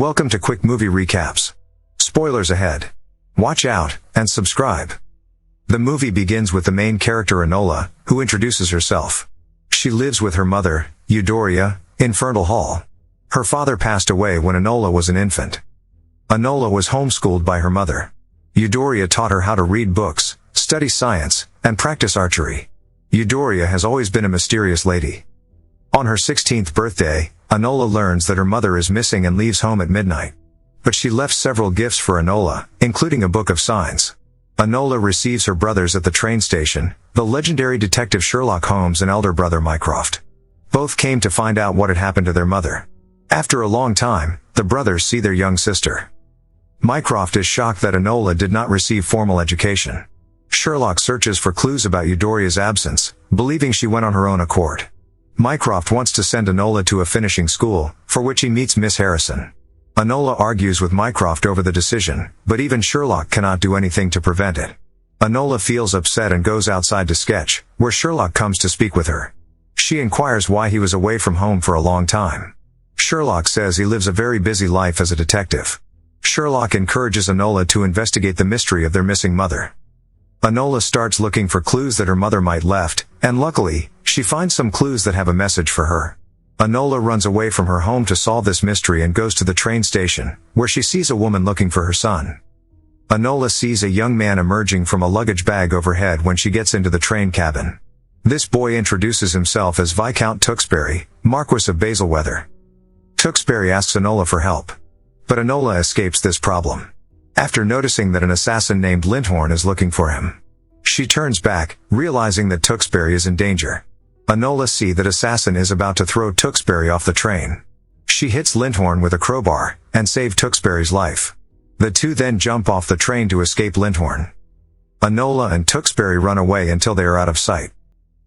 Welcome to Quick Movie Recaps. Spoilers ahead. Watch out, and subscribe. The movie begins with the main character Enola, who introduces herself. She lives with her mother, Eudoria, in Ferntal Hall. Her father passed away when Enola was an infant. Enola was homeschooled by her mother. Eudoria taught her how to read books, study science, and practice archery. Eudoria has always been a mysterious lady. On her 16th birthday, Enola learns that her mother is missing and leaves home at midnight. But she left several gifts for Enola, including a book of signs. Enola receives her brothers at the train station, the legendary detective Sherlock Holmes and elder brother Mycroft. Both came to find out what had happened to their mother. After a long time, the brothers see their young sister. Mycroft is shocked that Enola did not receive formal education. Sherlock searches for clues about Eudoria's absence, believing she went on her own accord. Mycroft wants to send Enola to a finishing school, for which he meets Miss Harrison. Enola argues with Mycroft over the decision, but even Sherlock cannot do anything to prevent it. Enola feels upset and goes outside to sketch, where Sherlock comes to speak with her. She inquires why he was away from home for a long time. Sherlock says he lives a very busy life as a detective. Sherlock encourages Enola to investigate the mystery of their missing mother. Enola starts looking for clues that her mother might left, and luckily, she finds some clues that have a message for her. Enola runs away from her home to solve this mystery and goes to the train station, where she sees a woman looking for her son. Enola sees a young man emerging from a luggage bag overhead when she gets into the train cabin. This boy introduces himself as Viscount Tewkesbury, Marquis of Baselweather. Tewkesbury asks Enola for help. But Enola escapes this problem. After noticing that an assassin named Lindhorn is looking for him, she turns back, realizing that Tewkesbury is in danger. Enola sees that assassin is about to throw Tewkesbury off the train. She hits Lindhorn with a crowbar, and saves Tewkesbury's life. The two then jump off the train to escape Lindhorn. Enola and Tewkesbury run away until they are out of sight.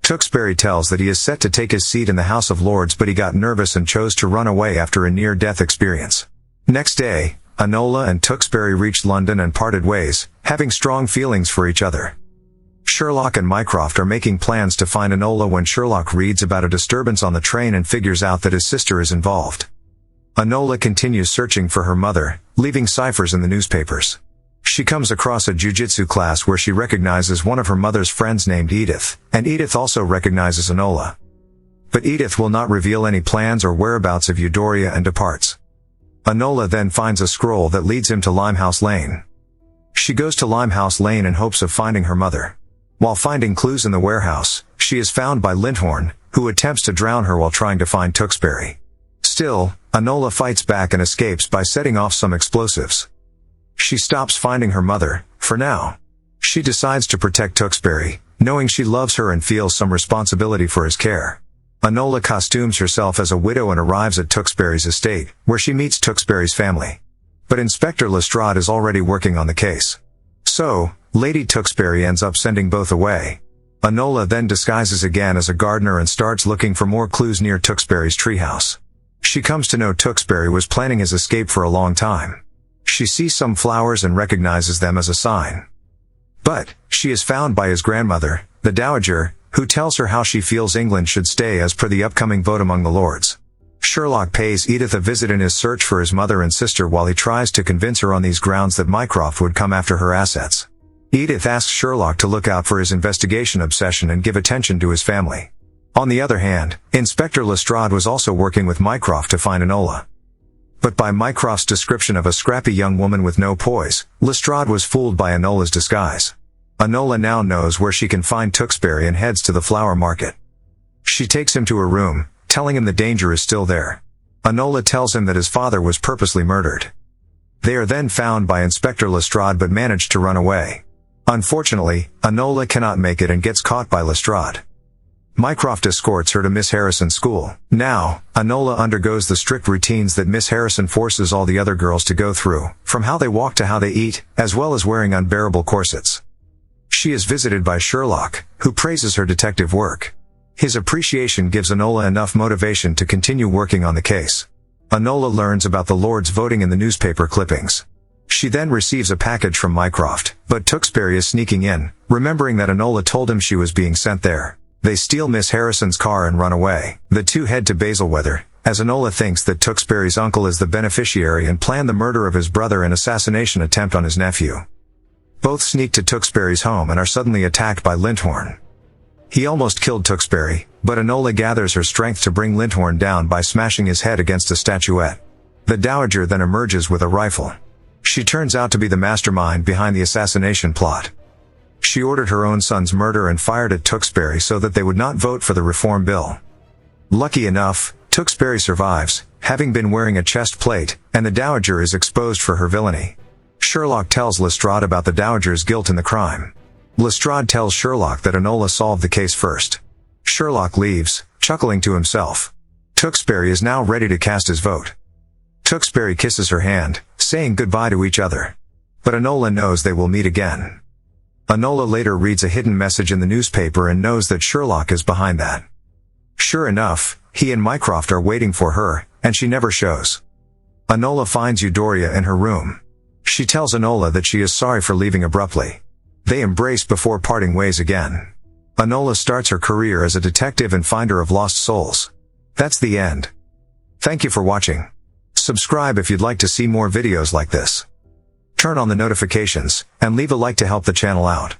Tewkesbury tells that he is set to take his seat in the House of Lords, but he got nervous and chose to run away after a near-death experience. Next day, Enola and Tewkesbury reached London and parted ways, having strong feelings for each other. Sherlock and Mycroft are making plans to find Enola when Sherlock reads about a disturbance on the train and figures out that his sister is involved. Enola continues searching for her mother, leaving ciphers in the newspapers. She comes across a jiu-jitsu class where she recognizes one of her mother's friends named Edith, and Edith also recognizes Enola. But Edith will not reveal any plans or whereabouts of Eudoria and departs. Enola then finds a scroll that leads him to Limehouse Lane. She goes to Limehouse Lane in hopes of finding her mother. While finding clues in the warehouse, she is found by Lindhorn, who attempts to drown her while trying to find Tewkesbury. Still, Enola fights back and escapes by setting off some explosives. She stops finding her mother, for now. She decides to protect Tewkesbury, knowing she loves her and feels some responsibility for his care. Enola costumes herself as a widow and arrives at Tewkesbury's estate, where she meets Tewkesbury's family. But Inspector Lestrade is already working on the case. So, Lady Tewkesbury ends up sending both away. Enola then disguises again as a gardener and starts looking for more clues near Tewkesbury's treehouse. She comes to know Tewkesbury was planning his escape for a long time. She sees some flowers and recognizes them as a sign. But, she is found by his grandmother, the Dowager, who tells her how she feels England should stay as per the upcoming vote among the lords. Sherlock pays Edith a visit in his search for his mother and sister while he tries to convince her on these grounds that Mycroft would come after her assets. Edith asks Sherlock to look out for his investigation obsession and give attention to his family. On the other hand, Inspector Lestrade was also working with Mycroft to find Enola. But by Mycroft's description of a scrappy young woman with no poise, Lestrade was fooled by Enola's disguise. Enola now knows where she can find Tewkesbury and heads to the flower market. She takes him to her room, telling him the danger is still there. Enola tells him that his father was purposely murdered. They are then found by Inspector Lestrade but manage to run away. Unfortunately, Enola cannot make it and gets caught by Lestrade. Mycroft escorts her to Miss Harrison's school. Now, Enola undergoes the strict routines that Miss Harrison forces all the other girls to go through, from how they walk to how they eat, as well as wearing unbearable corsets. She is visited by Sherlock, who praises her detective work. His appreciation gives Enola enough motivation to continue working on the case. Enola learns about the lords voting in the newspaper clippings. She then receives a package from Mycroft, but Tewkesbury is sneaking in, remembering that Enola told him she was being sent there. They steal Miss Harrison's car and run away. The two head to Baselweather, as Enola thinks that Tewksbury's uncle is the beneficiary and planned the murder of his brother and assassination attempt on his nephew. Both sneak to Tewksbury's home and are suddenly attacked by Lindhorn. He almost killed Tewksbury, but Enola gathers her strength to bring Lindhorn down by smashing his head against a statuette. The Dowager then emerges with a rifle. She turns out to be the mastermind behind the assassination plot. She ordered her own son's murder and fired at Tewksbury so that they would not vote for the reform bill. Lucky enough, Tewksbury survives, having been wearing a chest plate, and the Dowager is exposed for her villainy. Sherlock tells Lestrade about the Dowager's guilt in the crime. Lestrade tells Sherlock that Enola solved the case first. Sherlock leaves, chuckling to himself. Tewksbury is now ready to cast his vote. Tewksbury kisses her hand, saying goodbye to each other. But Enola knows they will meet again. Enola later reads a hidden message in the newspaper and knows that Sherlock is behind that. Sure enough, he and Mycroft are waiting for her, and she never shows. Enola finds Eudoria in her room. She tells Enola that she is sorry for leaving abruptly. They embrace before parting ways again. Enola starts her career as a detective and finder of lost souls. That's the end. Thank you for watching. Subscribe if you'd like to see more videos like this. Turn on the notifications, and leave a like to help the channel out.